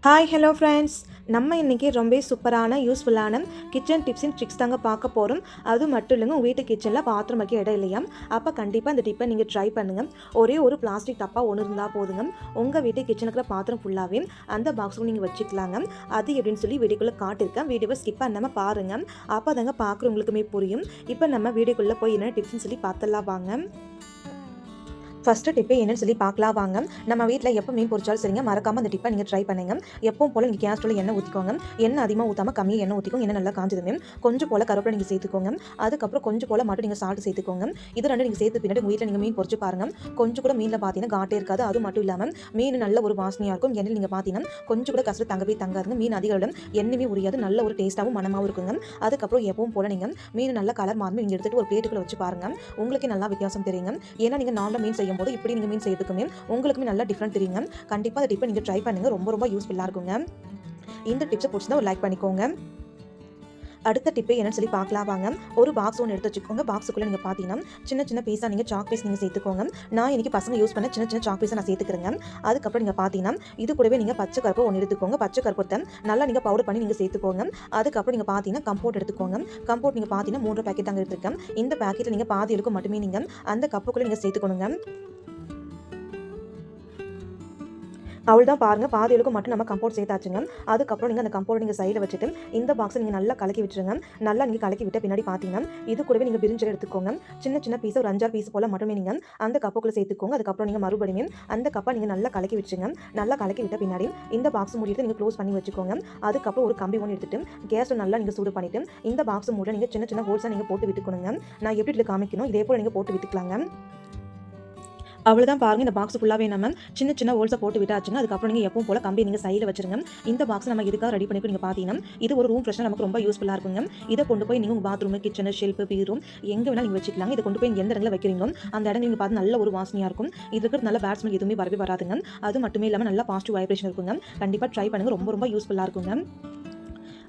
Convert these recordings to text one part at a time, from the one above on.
Hi hello friends, நம்ம இன்றைக்கி ரொம்ப சூப்பரான யூஸ்ஃபுல்லான கிச்சன் டிப்ஸ் அண்ட் ட்ரிக்ஸ் தாங்க பார்க்க போகிறோம். அது மட்டும் இல்லைங்க, உங்கள் வீட்டு கிச்சனில் பாத்திரம் வைக்க இடம் இல்லையா? அப்போ கண்டிப்பாக இந்த டிப்பை நீங்கள் ட்ரை பண்ணுங்கள். ஒரே ஒரு பிளாஸ்டிக் டப்பா ஒன்று இருந்தால் போதுங்க, உங்கள் வீட்டு கிச்சனுக்கு இருக்கிற பாத்திரம் ஃபுல்லாகவே அந்த பாக்ஸுக்கு நீங்கள் வச்சுக்கலாங்க. அது எப்படின்னு சொல்லி வீடியோக்குள்ளே காட்டியிருக்கேன். வீடியோவை ஸ்கிப் பண்ணாமல் பாருங்கள், அப்போ தாங்க பார்க்குறவங்களுக்குமே புரியும். இப்போ நம்ம வீடியோக்குள்ளே போய் என்ன டிப்ஸ்ன்னு சொல்லி பார்த்துலாம் வாங்க. ஃபஸ்ட்டு டிப்பே என்னன்னு சொல்லி பார்க்கலாம் வாங்க. நம்ம வீட்டில் எப்போ மீன் பொரிச்சாலும் சரிங்க, மறக்காமல் அந்த டிப்பை நீங்கள் ட்ரை பண்ணுங்க. எப்பவும் போல் நீங்கள் கேஸ் ஸ்டவ்வில் எண்ணெய் ஊற்றிக்கோங்க. எண்ணெய் அதிகமாக ஊற்றாமல் கம்மியாக எண்ணெய் ஊற்றிக்கோங்க. எண்ணெய் நல்லா காஞ்சதுமே கொஞ்சம் போல் கருவேப்பிலை நீங்கள் சேர்த்துக்கோங்க. அதுக்கப்புறம் கொஞ்சம் போல் மட்டும் நீங்கள் சால்ட் சேர்த்துக்கோங்க. இது ரெண்டு நீங்கள் சேர்த்து பின்னாடி உங்கள் வீட்டில் நீங்கள் மீன் பொரிச்சு பாருங்கள். கொஞ்சம் கூட மீனில் பார்த்தீங்கன்னா காட்டே இருக்காது. அது மட்டும் இல்லாமல் மீன் நல்ல ஒரு வாசனையாக இருக்கும். எண்ணெயில் நீங்கள் பார்த்தீங்கன்னா கொஞ்சம் கூட கசடு தங்கவே தங்காதுங்க. மீன் அதிக அளவில் எண்ணெயுமே உரியாது, நல்ல ஒரு டேஸ்ட்டாகவும் மனமாகவும் இருக்குங்க. அதுக்கப்புறம் எப்பவும் போல் நீங்கள் மீன் நல்ல கலர் மாறும் நீங்கள் எடுத்துகிட்டு ஒரு பிளேட்டுக்குள்ளே வச்சு பாருங்கள். உங்களுக்கே நல்லா வித்தியாசம் தெரியுங்க. ஏன்னா நீங்கள் நார்மலாக மீன் செய்யும் போது இப்படி நீங்கள் மீன் செய்யறதுக்குமே உங்களுக்குமே நல்லா டிஃப்ரெண்ட் தெரியுங்க. கண்டிப்பாக அந்த டிப்பை நீங்கள் ட்ரை பண்ணுங்கள், ரொம்ப யூஸ்ஃபுல்லாக இருக்குங்க. இந்த டிப்ஸை பிடிச்சிருந்தா ஒரு லைக் பண்ணிக்கோங்க. அடுத்த டிப்பே என்னன்னு சொல்லி பார்க்கலாம் வாங்க. ஒரு பாக்ஸ் ஒன்று எடுத்து வச்சுக்கோங்க. பாக்ஸுக்குள்ளே நீங்கள் பார்த்தீங்கன்னா சின்ன பீஸாக நீங்கள் சாக் பீஸ் நீங்கள் சேர்த்துக்கோங்க. நான் இன்றைக்கி பசங்க யூஸ் பண்ண சின்ன சாக் பீஸை நான் சேர்த்துக்கிறேங்க. அதுக்கப்புறம் நீங்கள் பார்த்தீங்கன்னா இது கூடவே நீங்கள் பச்சை கருப்பு ஒன்று எடுத்துக்கோங்க. பச்சை கருப்பத்தை நல்லா நீங்கள் பவுடர் பண்ணி நீங்கள் சேர்த்துக்கோங்க. அதுக்கப்புறம் நீங்கள் பார்த்தீங்கன்னா கம்போர்ட் எடுத்துக்கோங்க. கம்போர்ட் நீங்கள் பார்த்தீங்கன்னா 3 பேக்கெட் தாங்க எடுத்துருக்கேன். இந்த பேக்கெட்டில் நீங்கள் பாதி எடுக்க மட்டுமே நீங்கள் அந்த கப்புக்குள்ளே நீங்கள் சேர்த்துக்கணுங்க. அவள் தான் பாருங்கள், பாதிகளுக்கு மட்டும் நம்ம கம்போர்ட் சேர்த்தாச்சுங்க. அதுக்கப்புறம் நீங்கள் அந்த கம்போர்ட் நீங்கள் சைடில் வச்சுட்டு இந்த பாக்ஸை நீங்கள் நல்லா கலக்கி விட்டுருங்க. நல்லா நீங்கள் கலக்கி விட்ட பின்னாடி பார்த்தீங்கன்னா இது கூடவே நீங்கள் பிரிஞ்சு எடுத்துக்கோங்க. சின்ன பீஸ் ஒரு 5-6 பீஸ் போல் மட்டுமே நீங்கள் அந்த கப்புக்குள்ளே சேர்த்துக்கோங்க. அதுக்கப்புறம் நீங்கள் மறுபடியும் அந்த கப்பை நீங்கள் நல்லா கலக்கி விட்டுருங்க. நல்லா கலக்கி விட்ட பின்னாடி இந்த பாக்ஸ் மூடிட்டு நீங்கள் க்ளோஸ் பண்ணி வச்சுக்கோங்க. அதுக்கப்புறம் ஒரு கம்பி ஒன்று எடுத்துட்டு கேஸை நல்லா நீங்கள் சூடு பண்ணிவிட்டு இந்த பாக்ஸ் மூட நீங்கள் சின்ன ஹோல்ஸாக நீங்கள் போட்டு விட்டுக்கணுங்க. நான் எப்படி இதில் காமிக்கணும் இதே போல் நீங்கள் போட்டு விட்டுக்கலாங்க. அவ்வளோதான் பாருங்கள், இந்த பாக்ஸ் ஃபுல்லாகவே நம்ம சின்ன ஹோல்ஸை போட்டு விட்டாச்சுங்க. அதுக்கப்புறம் நீங்கள் எப்பவும் போல் கம்பி நீங்கள் சைடில் வச்சுருங்க. இந்த பாக்ஸ் நம்ம இதுக்காக ரெடி பண்ணி நீங்கள் பார்த்தீங்கன்னா இது ஒரு ரூம் ஃப்ரெஷ்ஷாக நமக்கு ரொம்ப யூஸ்ஃபுல்லாக இருக்குங்க. இதை கொண்டு போய் நீங்கள் உங்கள் பாத்ரூம், கிச்சனு, ஷெல்ஃபு, பீரூம் எங்கே வேணால் நீங்கள் வச்சுக்கலாங்க. இதை கொண்டு போய் எந்த இடத்துல வைக்கிறீங்களோ அந்த இடம் நீங்கள் பார்த்து நல்ல ஒரு வாசனையாக இருக்கும். இது இருக்கிறது நல்ல பேட் ஸ்மெல் எதுவுமே வரவே வராதுங்க. அது மட்டுமே இல்லாமல் நல்லா பாசிட்டிவ் வைப்ரேஷன் இருக்குங்க. கண்டிப்பாக ட்ரை பண்ணுங்கள், ரொம்ப யூஸ்ஃபுல்லாக இருக்குங்க.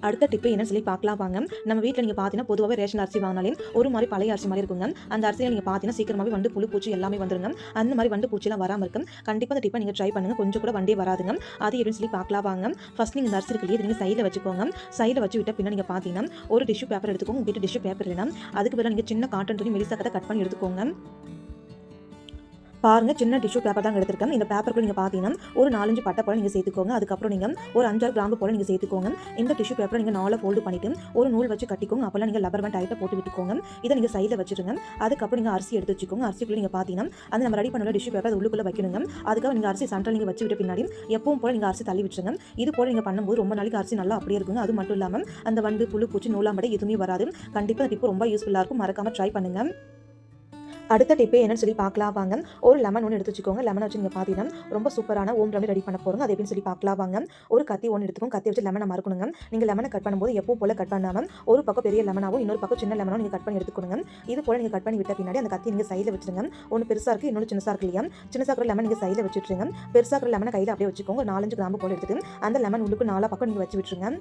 அடுத்த டிப்பு என்னன்னு சொல்லி பார்க்கலாம் வாங்க. நம்ம வீட்டில் நீங்கள் பார்த்தீங்கன்னா பொதுவாகவே ரேஷன் அரிசி வாங்கினாலே ஒரு மாதிரி பழைய அரிசி மாதிரி இருக்குங்க. அந்த அரிசியில் நீங்கள் பார்த்தீங்கன்னா சீக்கிரமாகவே வந்து புழு பூச்சி எல்லாமே வந்துருங்க. அந்த மாதிரி வந்து பூச்சிலாம் வராமல் இருக்கும். கண்டிப்பாக அந்த டிப்பை நீங்கள் ட்ரை பண்ணுங்கள், கொஞ்சம் கூட வண்டியே வராதுங்க. அது எப்படின்னு சொல்லி பார்க்கலாம் வாங்க. ஃபஸ்ட் நீங்கள் இந்த அரிசி இருக்குல்லையே நீங்கள் சைடில் வச்சுக்கோங்க. சைடில் வச்சு விட்ட பின்னா நீங்கள் பார்த்தீங்கன்னா ஒரு டிஷ்யூ பேப்பர் எடுத்துக்கோங்க. உங்கள் வீட்டு டிஷ்யூ பேப்பர் இல்லைனா அதுக்கு பதிலாக நீங்கள் சின்ன காட்டன் துணி மெலிசாக கட் பண்ணி எடுத்துக்கோங்க. பாருங்கள், சின்ன டிஷ்யூ பேப்பர் தான் எடுத்துருக்கேன். இந்த பேப்பருக்குள்ள நீங்கள் பார்த்தீங்கன்னா ஒரு 4-5 பட்டை போல் நீங்கள் சேர்த்துக்கோங்க. அதுக்கப்புறம் நீங்கள் ஒரு 5-6 கிராம்பு போல் நீங்கள் சேர்த்துக்கோங்க. இந்த டிஷ்யூ பேப்பரை நீங்கள் 4 ஃபோல்டு பண்ணிவிட்டு ஒரு நூல் வச்சு கட்டிக்கோங்க. அப்போல்லாம் நீங்கள் லப்பர் பேண்ட் டைட்டாக போட்டு விட்டுக்கோங்க. இதை நீங்கள் சைடில் வச்சுருங்க. அதுக்கப்புறம் நீங்கள் அரிசி எடுத்து வச்சுக்கோங்க. அரிசிக்குள்ளே நீங்கள் பார்த்தீங்கன்னா அந்த நம்ம ரெடி பண்ண டிஷ்யூ பேப்பர் அது உள்ளுக்குள்ளே வைக்கணுங்க. அதுக்காக நீங்கள் அரிசி சென்டரில் நீங்கள் வச்சு விட்ட பின்னாடி எப்பவும் போல் நீங்கள் அரிசி தள்ளி விட்டுருங்க. இது போல் நீங்கள் பண்ணும்போது ரொம்ப நாளைக்கு அரிசி நல்லா அப்படியே இருக்குங்க. அது மட்டும் இல்லாமல் அந்த வண்டு, புழு பூச்சி, நூலாம்படை எதுவுமே வராது. கண்டிப்பாக டிப்பு ரொம்ப யூஸ்ஃபுல்லாக இருக்கும். மறக்காமல் ட்ரை பண்ணுங்கள். அடுத்த டிப்பே என்னன்னு சொல்லி பார்க்கலாம் வாங்க. ஒரு லெமன் ஒன்று எடுத்து வச்சுக்கோங்க. லெமன் வச்சு நீங்கள் பார்த்தீங்கன்னா ரொம்ப சூப்பரான ஓம் ரெமடி ரெடி பண்ண போகிறோங்க. அது எப்படின்னு சொல்லி பார்க்கலாம் வாங்க. ஒரு கத்தி ஒன்று எடுத்துக்கோங்க. கத்தி வச்சு லெமனை மறக்கணுங்க. நீங்கள் லெமனை கட் பண்ணும்போது எப்பவும் போல் கட் பண்ணாமல் ஒரு பக்கம் பெரிய லெமனாகவும் இன்னொரு பக்கம் சின்ன லெமனாகவும் நீங்கள் கட் பண்ணி எடுத்துக்கணுங்க. இது போல் நீங்கள் கட் பண்ணி விட்ட பின்னாடி அந்த கத்தி நீங்கள் சைடில் வச்சுருங்க. ஒன்று பெருசாக இருக்குது, இன்னொன்று சின்னதாக இருக்கு இல்லையா? சின்னதாக இருக்கிற லெமன் நீங்கள் சைடில் வச்சுட்டுருங்க. பெருசாக இருக்கிற லெமனை கையில் அப்படியே வச்சுக்கோங்க. 4-5 கிராம்பு போல் எடுத்துட்டு அந்த லெமன் உள்ளுக்கு 4 பக்கம் நீங்கள் வச்சு விட்டுருங்க.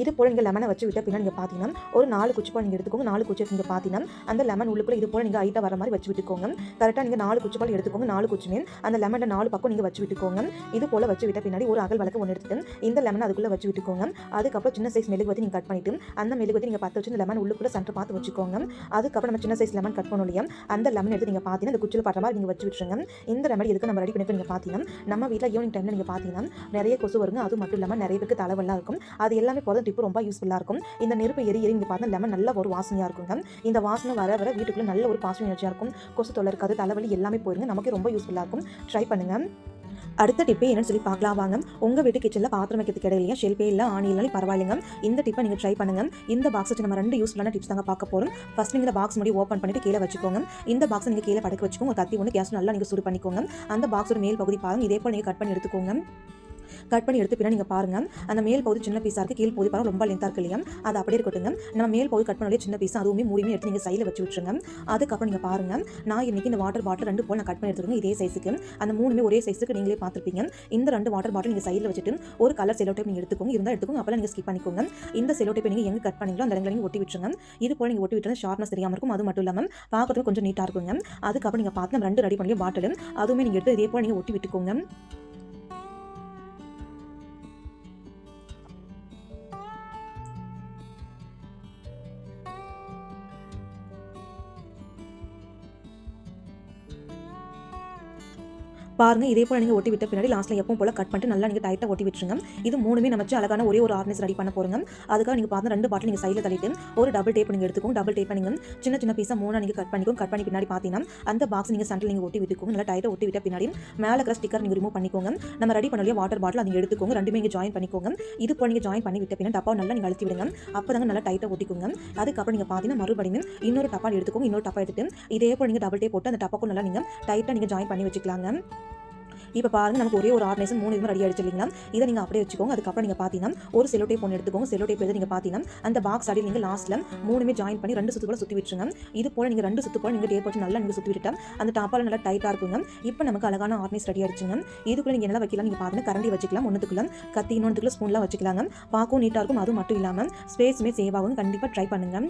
இது போல் நீங்கள் லெமனை வச்சு விட்ட பின்னா நீங்கள் பார்த்தீங்கன்னா ஒரு 4 குச்சி பால் நீங்கள் எடுத்துக்கோங்க. 4 குச்சி நீங்கள் பார்த்தீங்கன்னா அந்த லெமன் உள்ளுக்குள்ளே இது போல் நீங்கள் ஹைட்டாக வர மாதிரி வச்சு விட்டுக்கோங்க. கரெக்டாக நீங்கள் 4 குச்சி பால் எடுத்துக்கோங்க. 4 குச்சிமே அந்த லெமனில் 4 பக்கம் நீங்கள் வச்சு விட்டுக்கோங்க. இது போல் வச்சு விட்ட பின்னாடி ஒரு அகல் விளக்கு ஒன்று எடுத்துட்டு இந்த லெமனை அதுக்குள்ளே வச்சு விட்டுக்கோங்க. அதுக்கப்புறம் சின்ன சைஸ் மெழுகுவத்தி நீங்கள் கட் பண்ணிவிட்டு அந்த மெழுகுவத்தி நீங்கள் பற்ற வச்சு இந்த லெமன் உள்ளுக்குள்ளே சென்டர் பார்த்து வச்சுக்கோங்க. அதுக்கப்புறம் நம்ம சின்ன சைஸ் லெமன் கட் பண்ணணும் இல்லையா? அந்த லெமன் எடுத்து நீங்கள் பார்த்தீங்கன்னா இந்த குச்சியில் படுற மாதிரி நீங்கள் வச்சு விட்டுருங்க. இந்த ரெமடி எதுக்கு நம்ம ரெடி பண்ணி நீங்கள் பார்த்தீங்கன்னா நம்ம வீட்டில் ஈவினிங் டைமில் நீங்கள் பார்த்தீங்கன்னா நிறைய கொசு வருங்க. அது மட்டும் இல்லாமல் நிறைய பேருக்கு தலைவெல்லாம் இருக்கும். அது எல்லாமே போதும் டிப்பு ரொம்ப யூஸ்ஃபுல்லாக இருக்கும். இந்த நெருப்பு எரி இங்கே பார்த்தா லெமன் நல்ல ஒரு வாசனையாக இருக்குங்க. இந்த வாசனை வர வீட்டுக்குள்ளே நல்ல ஒரு பாசிட்டிவ் எனர்ஜியாக இருக்கும். கொசு தொல்லை இருக்காது, தலைவலி எல்லாமே போயிருங்க. நமக்கு ரொம்ப யூஸ்ஃபுல்லாக இருக்கும். ட்ரை பண்ணுங்கள். அடுத்த டிப்பே என்னன்னு சொல்லி பார்க்கலாம் வாங்க. உங்கள் வீட்டு கிச்சனில் பாத்திரம் வைக்கிறதுக்கு இடையிலையா ஷெல்ஃபே இல்லை ஆணி இல்லைனாலும் பரவாயில்லைங்க. இந்த டிப்பை நீங்கள் ட்ரை பண்ணுங்கள். இந்த பாக்ஸ் நம்ம 2 யூஸ்ஃபுல்லான டிப்ஸ் தாங்க பார்க்க போகிறோம். ஃபஸ்ட் நீங்கள் இந்த பாக்ஸ் முடி ஓப்பன் பண்ணிட்டு கீழே வச்சுக்கோங்க. இந்த பாக்ஸ் நீங்கள் கீழே படுக்க வச்சுக்கோங்க. கத்தி ஒன்று கேஸ் நல்லா நீங்கள் சூடு பண்ணிக்கோங்க. அந்த பாக்ஸோட மேல் பகுதி பாருங்கள், இதே போல் நீங்கள் கட் பண்ணி எடுத்துக்கோங்க. கட் பண்ணி எடுத்து பின்னாடி நீங்கள் பாருங்கள், அந்த மேல் பகுதி சின்ன பீஸாக இருக்குது, கீழ் பகுதி பாருங்கள் ரொம்ப லென்த்தாக இருக்கு இல்லையா? அது அப்படியே இருக்கட்டுங்க. நம்ம மேல் பகுதி கட் பண்ணி சின்ன பீஸ் அதுவுமே மூடியுமே எடுத்து நீங்கள் சைடில் வச்சு விட்டுருங்க. அதுக்கப்புறம் நீங்கள் பாருங்கள், நான் இன்றைக்கி இந்த வாட்டர் பாட்டில் 2 போல் நான் கட் பண்ணி எடுத்துருக்கேன். இதே சைஸுக்கு அந்த 3மே ஒரே சைஸுக்கு நீங்களே பார்த்துருப்பீங்க. இந்த 2 வாட்டர் பாட்டில் நீங்கள் சைடில் வச்சுட்டு ஒரு கலர் செலோ டேப் நீங்கள் எடுத்துக்கோங்க. இருந்தால் எடுத்துக்கோங்க, அப்போலாம் நீங்கள் ஸ்கிப் பண்ணிக்கோங்க. இந்த செலோ டேப்பை நீங்கள் எங்கே கட் பண்ணீங்களோ அந்த இடங்களை நீங்கள் ஒட்டி விட்டுருங்க. இது போல் நீங்கள் ஒட்டி விட்டுறது ஷார்ப்னஸ் தெரியாமல் இருக்கும். அது மட்டும் இல்லாமல் பார்க்கறதுக்கு கொஞ்சம் நீட்டாக இருக்குங்க. அதுக்கப்புறம் நீங்கள் பார்த்து 2 ரெடி பண்ணி பாட்டில் அதுவுமே நீங்கள் எடுத்து இதே போல் நீங்கள் ஒட்டி விட்டுக்கோங்க. பாருங்க இதே போல் நீங்கள் ஒட்டி விட்ட பின்னாடி லாஸ்ட்டில் எப்பவும் போல் கட் பண்ணிட்டு நல்லா நீங்கள் டைட்டாக ஒட்டி விட்டுருங்க. இது மூணுமே நம்ம வச்சு அழகான ஒரே ஒரு ஆர்கனைஸ் ரெடி பண்ண போகிறோங்க. அதுக்காக நீங்கள் பார்த்து 2 பாட்டில் நீங்கள் சைடில் தள்ளிட்டு ஒரு டபுள் டேப் நீங்கள் எடுத்துக்கோங்க. டபுள் டேப் நீங்கள் சின்ன சின்ன பீஸாக 3 நீங்கள் கட் பண்ணிக்கோங்க. கட் பண்ணி பின்னாடி பார்த்தீங்கன்னா அந்த பாக்ஸ் நீங்கள் சென்டரில் நீங்கள் ஒட்டி விட்டுக்கோங்க. நல்லா டைட்டாக ஒட்டி விட்ட பின்னாடி மேலே இருக்கிற ஸ்டிக்கர் நீங்கள் ரிமூவ் பண்ணிக்கோங்க. நம்ம ரெடி பண்ணலையே வாட்டர் பாட்டில் அதை எடுத்துக்கோங்க. ரெண்டுமே நீங்கள் ஜாயின் பண்ணிக்கோங்க. இது போல் நீங்கள் ஜாயின் பண்ணி விட்ட பின்னாடி டப்பா நல்லா நீங்கள் அழுத்தி விடுங்க. அப்போ தாங்க நல்லா டைட்டாக ஒட்டிக்கோங்க. அதுக்கப்புறம் நீங்கள் பார்த்தீங்கன்னா மறுபடியும் இன்னொரு டப்பா எடுத்துக்கோங்க. இன்னொரு டப்பா எடுத்துட்டு இதே போல் நீங்கள் டபுள் டேப் போட்டு அந்த டப்பாக்கும் நல்லா நீங்கள் டைட்டாக நீங்கள் ஜாயின் பண்ணி வச்சுக்கலாங்க. இப்போ பாருங்க நமக்கு ஒரே ஒரு ஆர்கனைசர் 3 இதுவும் ரெடி ஆயிடுச்சு இல்லைங்களா? இதை நீங்கள் அப்படியே வச்சுக்கோங்க. அதுக்கப்புறம் நீங்கள் பார்த்தீங்கன்னா ஒரு செல்லோ டேப் ஒன்று எடுத்துக்கோங்க. செல்லோ டேப் எடுத்து நீங்கள் பார்த்தீங்கன்னா அந்த பாக்ஸ் அடியில் நீங்கள் லாஸ்ட்டில் 3மே ஜாயின் பண்ணி 2 சுத்து போல சுற்றி விட்டுருங்க. இது போல் நீங்கள் 2 சுத்து போல் நீங்கள் டேப் வச்சு நல்லா நீங்கள் சுற்றி விட்டுட்டா அந்த டாப்பால் நல்லா டைட்டாக இருக்குங்க. இப்போ நமக்கு அழகான ஆர்கனைஸ் ரெடி ஆயிடுச்சுங்க. இதுக்குள்ளே நீங்கள் என்ன வைக்கலாம்? நீங்கள் பார்த்தீங்கன்னா கரண்டி வச்சுக்கலாம். ஒன்றுத்துக்குள்ள கத்தி, இன்னொன்றுக்குள்ள ஸ்பூன்லாம் வச்சுக்கலாங்க. பார்க்கவும் நீட்டாக இருக்கும். அதுவும் மட்டும் இல்லாமல் ஸ்பேஸுமே சேவ் ஆகும். கண்டிப்பாக ட்ரை பண்ணுங்கள்.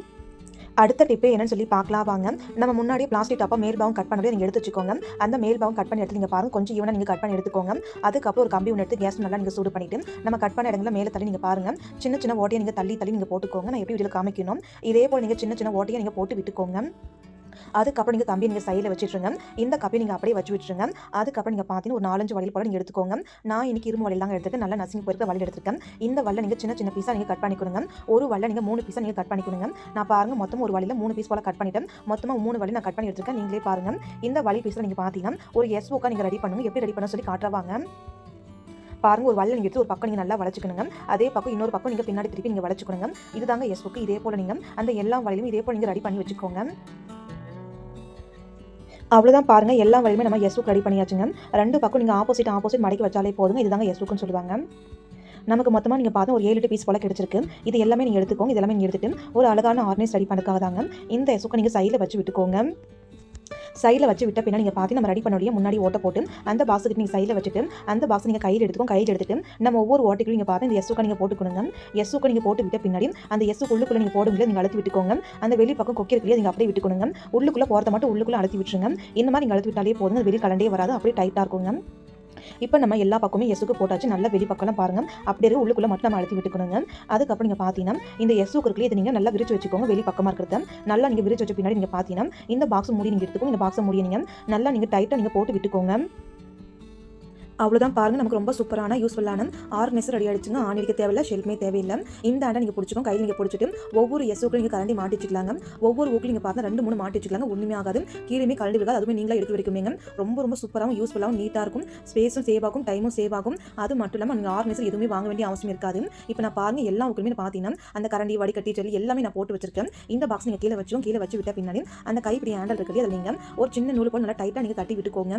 அடுத்த டிப்பு என்னன்னு சொல்லி பார்க்கலாம் வாங்க. நம்ம முன்னாடியே பிளாஸ்டிக் டாப்பா மேல் பாகம் கட் பண்ணவே நீங்கள் எடுத்து வச்சுக்கோங்க. அந்த மேல் பாகம் கட் பண்ணி எடுத்து நீங்கள் பாருங்க கொஞ்சம் ஈவனாக நீங்கள் கட் பண்ணி எடுத்துக்கோங்க. அதுக்கப்புறம் ஒரு கம்பி ஒன்று எடுத்து கேஸ் நல்லா நீங்கள் சூடு பண்ணிட்டு நம்ம கட் பண்ண இடங்களில் மேலே தள்ளி நீங்கள் பாருங்க சின்ன சின்ன ஓட்டையை நீங்கள் தள்ளி நீங்கள் போட்டுக்கோங்க. நான் எப்படி வீடியோவில் காமிக்கணும் இதே போல் நீங்கள் சின்ன சின்ன ஓட்டையை நீங்கள் போட்டு விட்டுக்கோங்க. அதுக்கப்புறம் நீங்கள் கம்பி நீங்கள் சைடில் வச்சுட்டுருங்க. இந்த கம்பி நீங்கள் அப்படியே வச்சு விட்டுருங்க. அதுக்கப்புறம் நீங்கள் பார்த்தீங்கன்னா ஒரு 4-5 வளையல் போல நீங்கள் எடுத்துக்கோங்க. நான் இன்னைக்கு இரும்பு வளையல் தாங்க எடுத்துட்டு நல்லா நசுங்கி போயிருக்க வளையல் எடுத்துருக்கேன். இந்த வளையல் நீங்கள் சின்ன சின்ன பீஸாக நீங்கள் கட் பண்ணிக்கணுங்க. ஒரு வளையல் நீங்கள் 3 பீஸாக நீங்கள் கட் பண்ணிக்கணுங்க. நான் பாருங்க மொத்தம் ஒரு வளையல் 3 பீஸ் போல கட் பண்ணிட்டேன். மொத்தமாக 3 வளையல் நான் கட் பண்ணி எடுத்துருக்கேன். நீங்களே பாருங்க. இந்த வளையல் பீஸில் நீங்கள் பார்த்தீங்கன்னா ஒரு எஸ்ஓக்கா நீங்கள் ரெடி பண்ணுங்க. எப்படி ரெடி பண்ண சொல்லி காட்டுறவாங்க. பாருங்க ஒரு வளையல் எடுத்து ஒரு பக்கம் நீங்கள் நல்லா வளைச்சுக்கணுங்க. அதே பக்கம் இன்னொரு பக்கம் நீங்கள் பின்னாடி திருப்பி நீங்கள் வளைச்சுக்கணுங்க. இதுதாங்க எஸ்ஓக்கு. இதே போல் நீங்கள் அந்த எல்லா வளையலும் இதே போல் நீங்கள் ரெடி பண்ணி வச்சுக்கோங்க. அவ்வளோதான் பாருங்கள் எல்லா வழியுமே நம்ம எஸ்வுக்கு ரெடி பண்ணியாச்சுங்க. 2 பக்கம் நீங்கள் ஆப்போசிட் மடக்கி வச்சாலே போதுங்க. இதுதாங்க எஸ்வுக்குன்னு சொல்லுவாங்க. நமக்கு மொத்தமாக நீங்கள் பார்த்தா ஒரு 7-8 பீஸ் போல கிடைச்சிருக்கு. இது எல்லாமே நீங்கள் எடுத்துக்கோங்க. இது எல்லாமே நீங்கள் எடுத்துட்டு ஒரு அழகான ஆர்கனைஸ் ரெடி பண்ணதுக்காக தாங்க இந்த எஸ்வுக்கு நீங்கள் சைடில் வச்சு விட்டுக்கோங்க. சைடில் வச்சு விட்ட பின்னா நீங்கள் பார்த்து நம்ம ரெடி பண்ணி முன்னாடி ஓட்ட போட்டு அந்த பாக்ஸுக்கு நீங்கள் சைடில் வச்சுட்டு அந்த பாக்ஸ் நீங்கள் கையில் எடுத்துட்டு நம்ம ஒவ்வொரு ஓட்டைக்கும் நீங்கள் பார்த்து இந்த எஸ்ஸுக்கு நீங்கள் போட்டுக்கணுங்க. எஸ்ஸுக்கு நீங்கள் போட்டு விட்ட பின்னாடி அந்த எஸ்ஸுக்கு உள்ளுக்குள்ளே நீங்கள் போடுங்களே நீங்கள் அழுத்தி விட்டுக்கோங்க. அந்த வெளி பக்கம் கொக்கி இருக்குல்லையே நீங்கள் அப்படியே விட்டுக்கணுங்க. உள்ளுக்குள்ளே போகிறத மட்டும் உள்ளுக்குள்ளே அழுத்தி விட்டுருங்க. இந்த மாதிரி நீங்கள் அழுத்தி விட்டாலே போதுங்க. அது வெளியே கலண்டே வராது. அப்படியே டைட்டாக இருக்குங்க. இப்போ நம்ம எல்லா பக்கமே எஸ்ஸுக்கு போட்டாச்சு. நல்லா வெளி பக்கம்லாம் பாருங்கள் அப்படியே இருக்கு. உள்ளுக்குள்ளே மட்டும் நம்ம அழுத்தி விட்டுக்கணுங்க. அதுக்கப்புறம் நீங்கள் பார்த்தீங்கன்னா இந்த எஸ்ஸுக்கு இருக்குல்லையே இதை நீங்கள் நல்லா விரிச்சு வச்சுக்கோங்க. வெளி பக்கமாக இருக்கிறத நல்லா நீங்கள் விரிச்சு வச்ச பின்னாடி நீங்கள் பார்த்தீங்கன்னா இந்த பாக்ஸ் மூடி நீங்கள் எடுத்துக்கோங்க. இந்த பாக்ஸை மூடி நீங்கள் நல்லா நீங்கள் டைட்டாக நீங்கள் போட்டு விட்டுக்கோங்க. அவ்வளோதான் பாருங்கள் நமக்கு ரொம்ப சூப்பரான யூஸ்ஃபுல்லான ஆர்கனைசர் ரெடி ஆகிடுச்சுங்க. ஆணிக்க தேவையில்லை, ஷெல்ஃப்மே தேவையில்லை. இந்த ஆண்டை நீங்கள் பிடிச்சிக்கோங்க. கையில் நீங்கள் பிடிச்சிட்டு ஒவ்வொரு எஸ்ஸுக்கும் நீங்கள் கரண்டி மாட்டி வச்சுக்கலாங்க. ஒவ்வொரு ஊக்கில் நீங்கள் பார்த்தா 2-3 மாட்டி வச்சுக்கலாங்க. ஒன்றுமே ஆகாது. கீழே கலந்து விடாது. அதுவுமே நீங்களே எடுத்து வைக்குமேங்க. ரொம்ப சூப்பராகவும் யூஸ்ஃபுல்லாகவும் நீட்டாக இருக்கும். ஸ்பேஸும் சேவ் ஆகும், டைமும் சேவ் ஆகும். அது மட்டும் இல்லாமல் நீங்கள் ஆர்கனைசர் எதுவுமே வாங்க வேண்டிய அவசியம் இருக்காது. இப்போ நான் பாருங்கள் எல்லா ஊக்குமே பார்த்தீங்கன்னா அந்த கரண்டி வடிகட்டி சொல்லி எல்லாமே நான் போட்டு வச்சிருக்கேன். இந்த பாக்ஸ் நீங்கள் கீழே வச்சு விட்ட பின்னாடி அந்த கைப்பிடி ஹேண்டல் இருக்குது அதில் நீங்கள் ஒரு சின்ன நூல் போல் நல்லா டைட்டாக நீங்கள் கட்டி விட்டுக்கோங்க.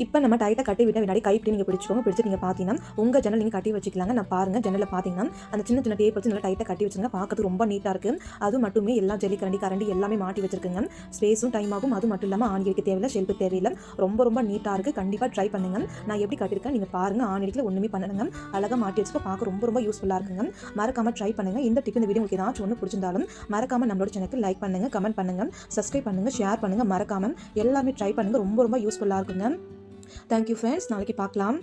இப்போ நம்ம டைட்டாக கட்டி விட்ட வினாடி கைப்பிடி நீங்கள் பிடிச்சிக்கோங்க. பிடிச்சிட்டு நீங்கள் பார்த்தீங்கன்னா உங்கள் ஜன்னல் நீங்கள் கட்டி வச்சுக்கலாங்க. நான் பாருங்கள் ஜன்னலில் பார்த்தீங்கன்னா அந்த சின்ன டேப் வச்சு நல்லா டைட்டாக கட்டி வச்சுருங்க. பார்க்கறதுக்கு ரொம்ப நீட்டாக இருக்குது. அது மட்டுமே எல்லா ஜல்லி கரண்டி எல்லாமே மாட்டி வச்சிருக்குங்க. ஸ்பேஸும் டைம் ஆகும். அது மட்டும் இல்லாமல் ஆணிக்கு தேவையில்லை, ஷெல்ஃபு தேவையில்லை. ரொம்ப நீட்டாக இருக்குது. கண்டிப்பாக ட்ரை பண்ணுங்க. நான் எப்படி கட்டியிருக்கேன் நீங்கள் பாருங்கள். ஆணிக்கு ஒன்றுமே பண்ணுங்க. அழகாக மாட்டி வச்சுக்க பார்க்க ரொம்ப யூஸ்ஃபுல்லாக இருக்குங்க. மறக்காமல் ட்ரை பண்ணுங்கள். இந்த டிப் இந்த வீடியோ உங்களுக்கு ஏதாச்சும் ஒன்று பிடிச்சிருந்தாலும் மறக்காமல் நம்மளோட சேனலுக்கு லைக் பண்ணுங்கள், கமெண்ட் பண்ணுங்கள், சப்ஸ்கிரைப் பண்ணுங்கள், ஷேர் பண்ணுங்கள். மறக்காமல் எல்லாமே ட்ரை பண்ணுங்கள். ரொம்ப யூஸ்ஃபுல்லாக இருக்குங்க. Thank you friends. நாளைக்கு பார்க்கலாம்.